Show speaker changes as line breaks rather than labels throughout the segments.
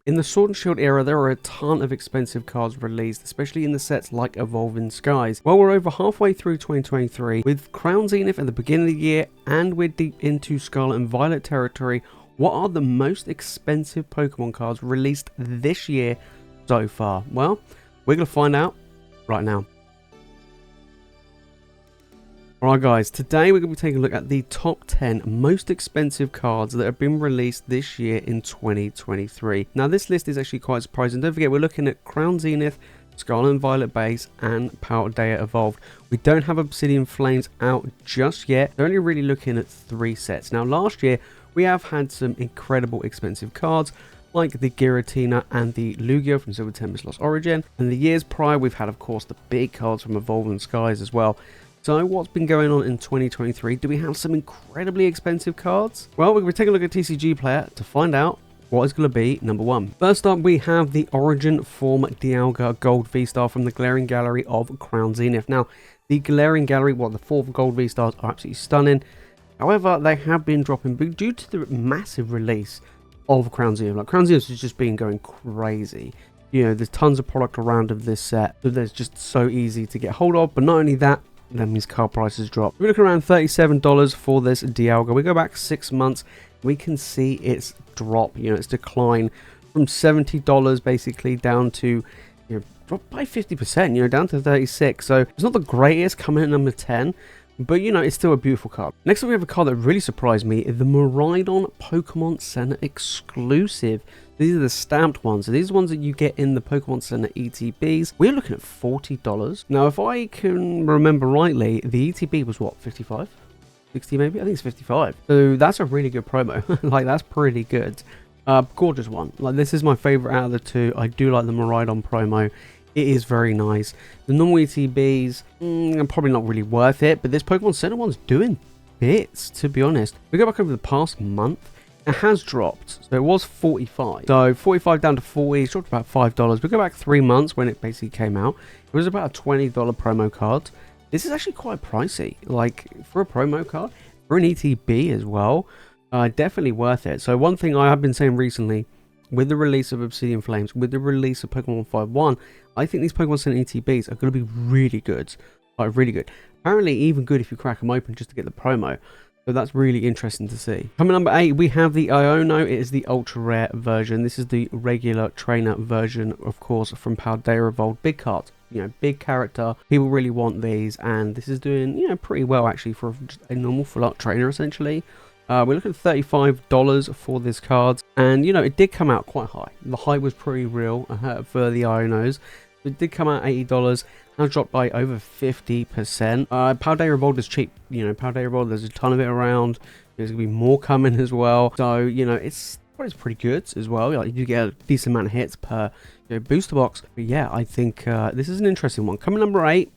In the Sword and Shield era, there are a ton of expensive cards released, especially in the sets like Evolving Skies. Well, we're over halfway through 2023, with Crown Zenith at the beginning of the year, and we're deep into Scarlet and Violet territory. What are the most expensive Pokemon cards released this year so far? Well, we're going to find out right now. Alright guys, today we're going to be taking a look at the top 10 most expensive cards that have been released this year in 2023. Now this list is actually quite surprising. Don't forget, we're looking at Crown Zenith, Scarlet and Violet base, and Paldea Evolved. We don't have Obsidian Flames out just yet. They're only really looking at 3 sets. Now last year, we have had some incredible expensive cards, like the Giratina and the Lugia from Silver Tempest Lost Origin. And the years prior, we've had, of course, the big cards from Evolving Skies as well. So what's been going on in 2023? Do we have some incredibly expensive cards? Well, we're going to take a look at TCG Player to find out what is going to be number 1. First up, we have the Origin Forme Dialga Gold V-Star from the Galarian Gallery of Crown Zenith. Now, the Galarian Gallery, the 4 Gold V-Stars are absolutely stunning. However, they have been dropping due to the massive release of Crown Zenith. Like, Crown Zenith has just been going crazy. You know, there's tons of product around of this set, so there's just so easy to get hold of. But not only that, that means card prices drop. We're looking around $37 for this Dialga. We go back 6 months, we can see its drop, its decline from $70 basically down to, drop by 50%, down to 36. So it's not the greatest, coming in at number 10, but it's still a beautiful card. Next up, we have a card that really surprised me, the Miraidon Pokemon Center exclusive. These are the stamped ones. So these are ones that you get in the Pokemon Center ETBs. We're looking at $40. Now, if I can remember rightly, the ETB was what, 55? 60 maybe? I think it's 55. So that's a really good promo. Like, that's pretty good. Gorgeous one. Like, this is my favorite out of the two. I do like the Miraidon promo. It is very nice. The normal ETBs, probably not really worth it, but this Pokemon Center one's doing bits, to be honest. We go back over the past month. It has dropped, so it was 45. So 45 down to 40, it's dropped about $5. We go back 3 months when it basically came out. It was about a $20 promo card. This is actually quite pricey, like for a promo card, for an ETB as well. Definitely worth it. So one thing I have been saying recently, with the release of Obsidian Flames, with the release of Pokemon 151, I think these Pokemon Center ETBs are going to be really good. Like, really good. Apparently even good if you crack them open just to get the promo. So that's really interesting to see. Coming number 8, we have the Iono. It is the ultra rare version. This is the regular trainer version, of course, from Paldea Evolved. Big card, big character. People really want these, and this is doing, pretty well actually for just a normal full art trainer essentially. We're looking at $35 for this card, and it did come out quite high. The hype was pretty real for the Ionos. It did come out $80. Has dropped by over 50%. Paldea Evolved is cheap. Paldea Evolved, there's a ton of it around. There's going to be more coming as well. So, it's pretty good as well. Like, you get a decent amount of hits per booster box. But yeah, I think this is an interesting one. Coming number 8,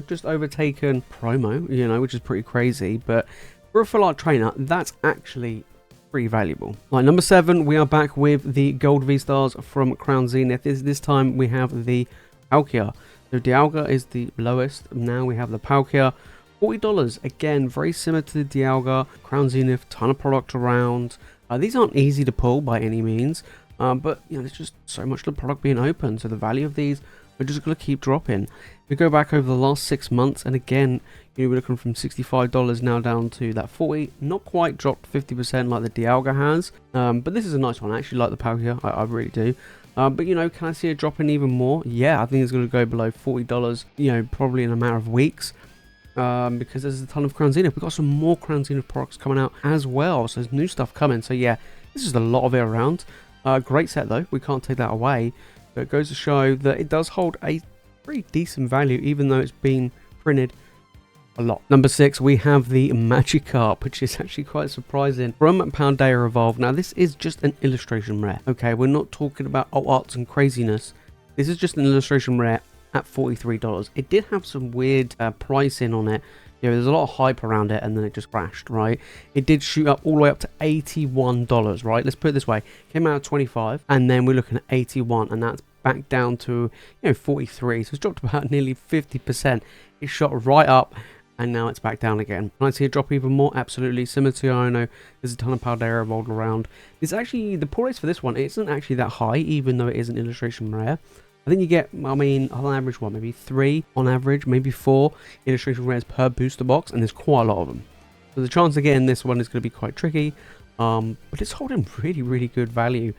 just overtaken promo, which is pretty crazy. But for a full art trainer, that's actually pretty valuable. Like, number 7, we are back with the Gold V-Stars from Crown Zenith. This time we have the Palkia. So Dialga is the lowest. Now we have the Palkia. $40. Again, very similar to the Dialga. Crown Zenith, ton of product around. These aren't easy to pull by any means. But there's just so much of the product being open. So the value of these are just going to keep dropping. We go back over the last 6 months, and again, we're looking from $65 now down to that 40. Not quite dropped 50% like the Dialga has. But this is a nice one. I actually like the Palkia. I really do. But can I see it dropping even more? Yeah, I think it's going to go below $40, probably in a matter of weeks. Because there's a ton of Crown Zenith. We've got some more Crown Zenith products coming out as well. So there's new stuff coming. So yeah, this is a lot of it around. Great set though. We can't take that away. But it goes to show that it does hold a pretty decent value, even though it's been printed a lot. Number 6, we have the Magikarp, which is actually quite surprising, from Paldea Evolved. Now, this is just an illustration rare. Okay, we're not talking about arts and craziness. This is just an illustration rare at $43. It did have some weird pricing on it. There's a lot of hype around it, and then it just crashed, right? It did shoot up all the way up to $81, right? Let's put it this way. Came out at 25, and then we're looking at 81, and that's back down to, 43. So it's dropped about nearly 50%. It shot right up, and now it's back down again. Can I see it drop even more? Absolutely. Similar to Iono, there's a ton of Paldea rolled around. It's actually, the pull rates for this one isn't actually that high, even though it is an illustration rare. I think you get, I mean, on average, what, maybe 3 on average, maybe 4 illustration rares per booster box, and there's quite a lot of them. So the chance of getting this one is going to be quite tricky, but it's holding really, really good value.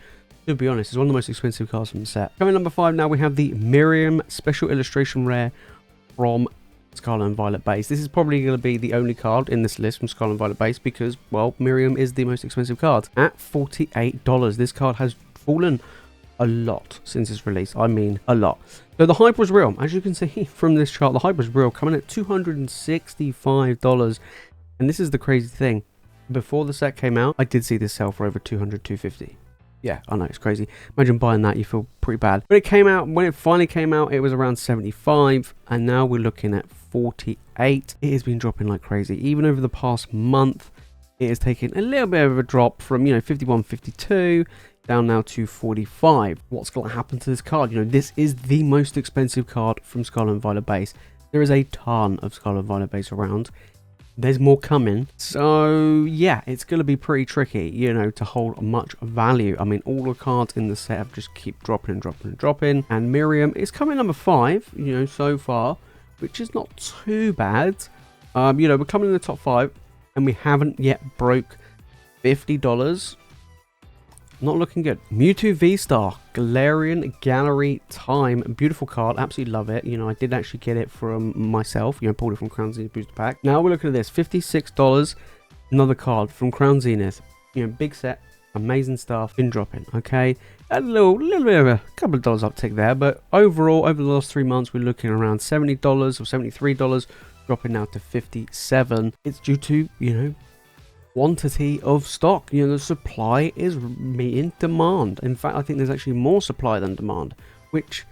To be honest, it's one of the most expensive cards from the set. Coming number 5 now, we have the Miriam Special Illustration Rare from Scarlet and Violet base. This is probably going to be the only card in this list from Scarlet and Violet base because, well, Miriam is the most expensive card. At $48, this card has fallen a lot since its release. I mean, a lot. So the hype was real. As you can see from this chart, the hype was real, coming at $265. And this is the crazy thing. Before the set came out, I did see this sell for over $200, $250. Yeah, I know, it's crazy. Imagine buying that, you feel pretty bad. But it came out, when it finally came out, it was around 75, and now we're looking at 48. It has been dropping like crazy. Even over the past month, it has taken a little bit of a drop from, 51, 52, down now to 45. What's going to happen to this card? This is the most expensive card from Scarlet and Violet base. There is a ton of Scarlet and Violet base around. There's more coming, so yeah, it's going to be pretty tricky, to hold much value. I mean, all the cards in the set have just keep dropping and dropping and dropping, and Miriam is coming number 5, so far, which is not too bad. We're coming in the top 5, and we haven't yet broke $50. Not looking good. Mewtwo VSTAR, Galarian Gallery Time. Beautiful card. Absolutely love it. I did actually get it from myself. Pulled it from Crown Zenith Booster Pack. Now we're looking at this. $56. Another card from Crown Zenith. Big set. Amazing stuff. Been dropping. Okay. A little bit of a couple of dollars uptick there. But overall, over the last 3 months, we're looking around $70 or $73. Dropping now to $57. It's due to, quantity of stock. The supply is meeting demand. In fact, I think there's actually more supply than demand, which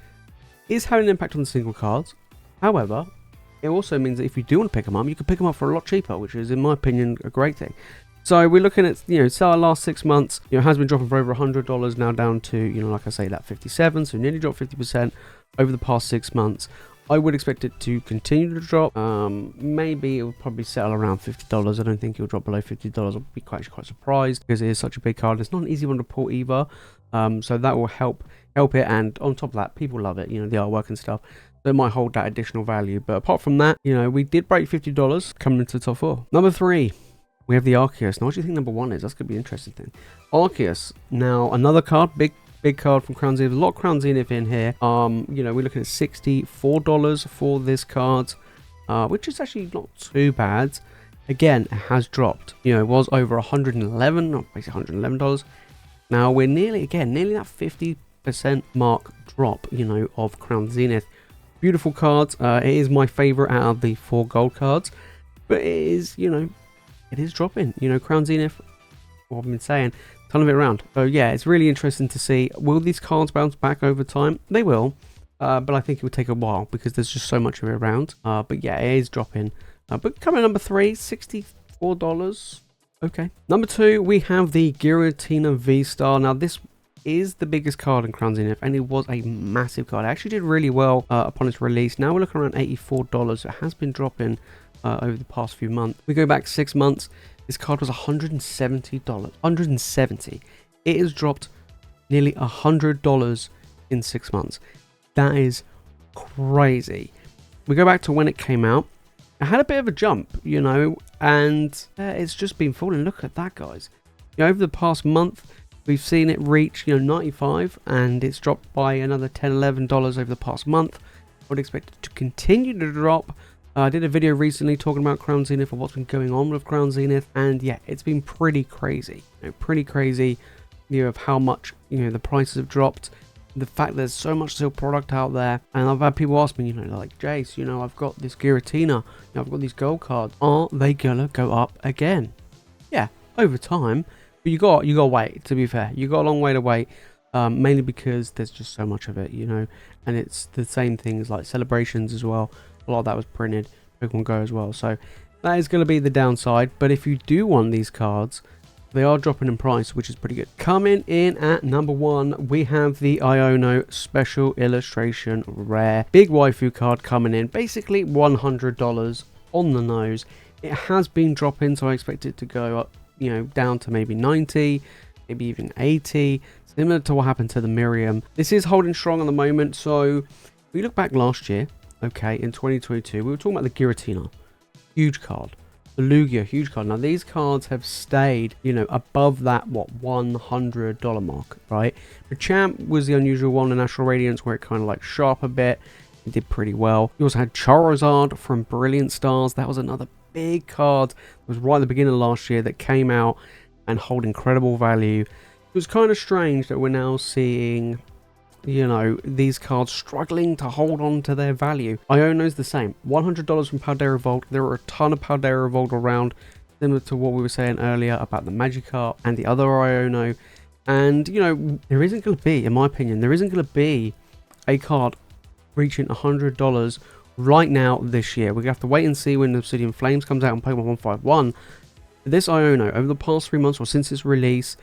is having an impact on the single cards. However, it also means that if you do want to pick them up, you can pick them up for a lot cheaper, which is, in my opinion, a great thing. So we're looking at, so our last 6 months, has been dropping for over $100, now down to, like I say, that 57, so nearly dropped 50% over the past 6 months. I would expect it to continue to drop. Maybe it will probably settle around $50. I don't think it will drop below $50. I'll be quite surprised because it is such a big card. It's not an easy one to pull either. So that will help it. And on top of that, people love it, the artwork and stuff. So it might hold that additional value. But apart from that, we did break $50 coming into the top 4. Number 3, we have the Arceus. Now, what do you think number 1 is? That's going to be an interesting thing. Arceus. Now, another card, big card from Crown Zenith. A lot of Crown Zenith in here. We're looking at $64 for this card, which is actually not too bad. Again, it has dropped. It was over $111, or basically $111. Now we're nearly that 50% mark drop, of Crown Zenith. Beautiful cards. It is my favorite out of the 4 gold cards, but it is, it is dropping. Crown Zenith, what I've been saying, ton of it around. So yeah, it's really interesting to see. Will these cards bounce back over time? They will, but I think it will take a while because there's just so much of it around. But yeah, it is dropping. But coming number 3, $64. Okay. Number 2, we have the Giratina VSTAR. Now this is the biggest card in Crown Zenith, and it was a massive card. It actually did really well upon its release. Now we're looking around $84. It has been dropping over the past few months. We go back 6 months. This card was $170. $170. It has dropped nearly $100 in 6 months. That is crazy. We go back to when it came out. It had a bit of a jump, and it's just been falling. Look at that, guys. Over the past month, we've seen it reach, 95, and it's dropped by another $10, $11 over the past month. I would expect it to continue to drop. I did a video recently talking about Crown Zenith and what's been going on with Crown Zenith, and yeah, it's been pretty crazy. Pretty crazy, of how much, the prices have dropped. The fact there's so much still product out there, and I've had people ask me, like, Jace, I've got this Giratina, I've got these gold cards. Are they gonna go up again? Yeah, over time, but you got to wait. To be fair, you got a long way to wait. Mainly because there's just so much of it, and it's the same things like celebrations as well. A lot of that was printed, Pokemon Go as well. So that is going to be the downside. But if you do want these cards, they are dropping in price, which is pretty good. Coming in at number 1, we have the Iono Special Illustration Rare. Big waifu card coming in. Basically $100 on the nose. It has been dropping, so I expect it to go up, you know, down to maybe 90, maybe even 80, similar to what happened to the Miriam. This is holding strong at the moment. So if we look back last year, okay, in 2022, we were talking about the Giratina, huge card. The Lugia, huge card. Now these cards have stayed, you know, above that, what, $100 mark, right? The Champ was the unusual one in Astral Radiance, where it kind of like sharp a bit. It did pretty well. You also had Charizard from Brilliant Stars. That was another big card. It was right at the beginning of last year that came out and hold incredible value. It was kind of strange that we're now seeing, you know, these cards struggling to hold on to their value. Iono's the same. $100 from Paldea Vault. There are a ton of Paldea Vault around, similar to what we were saying earlier about the Magikarp and the other Iono. And, you know, there isn't going to be, in my opinion, there isn't going to be a card reaching $100 right now this year. We're going to have to wait and see when Obsidian Flames comes out on Pokemon 151. This Iono, over the past 3 months or since its release,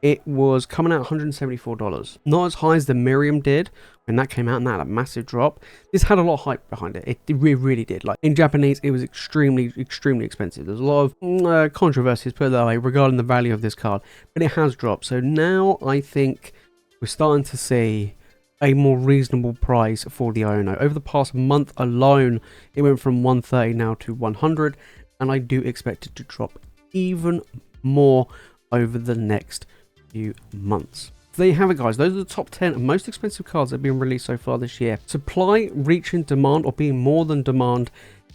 it was coming out $174. Not as high as the Miriam did when that came out, and that had a massive drop. This had a lot of hype behind it. It really did. Like, in Japanese, it was extremely expensive. There's a lot of controversies, put it that way, regarding the value of this card. But it has dropped. So now I think we're starting to see a more reasonable price for the Iono. Over the past month alone, it went from 130 now to 100. And I do expect it to drop even more over the next few months. So there you have it, guys. Those are the top 10 most expensive cards that have been released so far this year. Supply reaching demand, or being more than demand,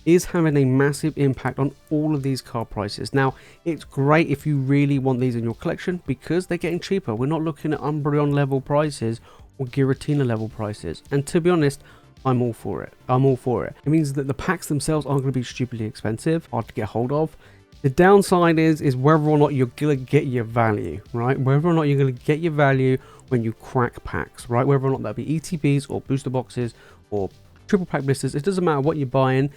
is having a massive impact on all of these card prices. Now, it's great if you really want these in your collection because they're getting cheaper. We're not looking at Umbreon level prices or Giratina level prices. And to be honest, I'm all for it. I'm all for it. It means that the packs themselves aren't going to be stupidly expensive, hard to get hold of. The downside is whether or not you're going to get your value, right? Whether or not you're going to get your value when you crack packs, right? Whether or not that be ETBs or booster boxes or triple pack blisters, it doesn't matter what you're buying.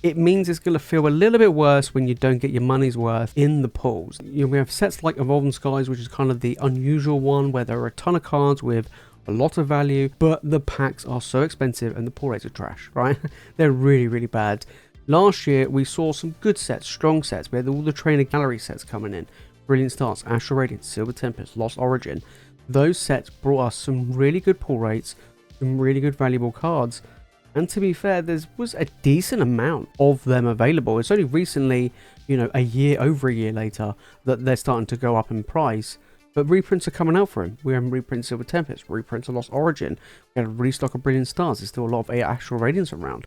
It means it's going to feel a little bit worse when you don't get your money's worth in the pulls. You know, we have sets like Evolving Skies, which is kind of the unusual one where there are a ton of cards with a lot of value, but the packs are so expensive and the pull rates are trash, right? They're really bad. Last year, we saw some good sets, strong sets. We had all the trainer gallery sets coming in. Brilliant Stars, Astral Radiance, Silver Tempest, Lost Origin. Those sets brought us some really good pull rates, some really good valuable cards. And to be fair, there was a decent amount of them available. It's only recently, you know, over a year later, that they're starting to go up in price. But reprints are coming out for him. We have reprints Silver Tempest, reprints of Lost Origin. We had a restock of Brilliant Stars. There's still a lot of Astral Radiance around.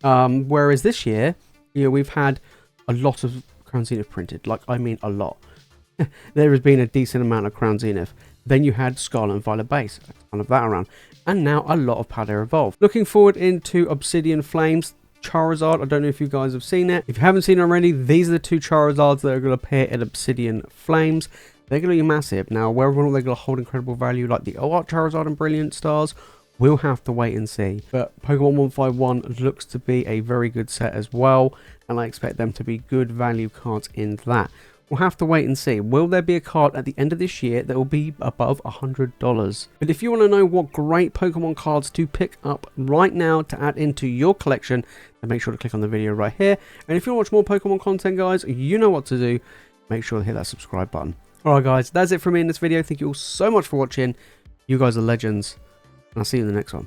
Whereas this year, you know, we've had a lot of Crown Zenith printed. Like, I mean a lot. There has been a decent amount of Crown Zenith. Then you had Scarlet and Violet Base. A ton of that around. And now a lot of Paldea Evolved. Looking forward into Obsidian Flames. Charizard, I don't know if you guys have seen it. If you haven't seen it already, these are the two Charizards that are going to appear in Obsidian Flames. They're going to be massive. Now, whether or not they're going to hold incredible value like the OART Charizard and Brilliant Stars, we'll have to wait and see. But Pokemon 151 looks to be a very good set as well, and I expect them to be good value cards in that. We'll have to wait and see. Will there be a card at the end of this year that will be above $100? But if you want to know what great Pokemon cards to pick up right now to add into your collection, then make sure to click on the video right here. And if you want to watch more Pokemon content, guys, you know what to do. Make sure to hit that subscribe button. Alright guys, that's it from me in this video. Thank you all so much for watching. You guys are legends. And I'll see you in the next one.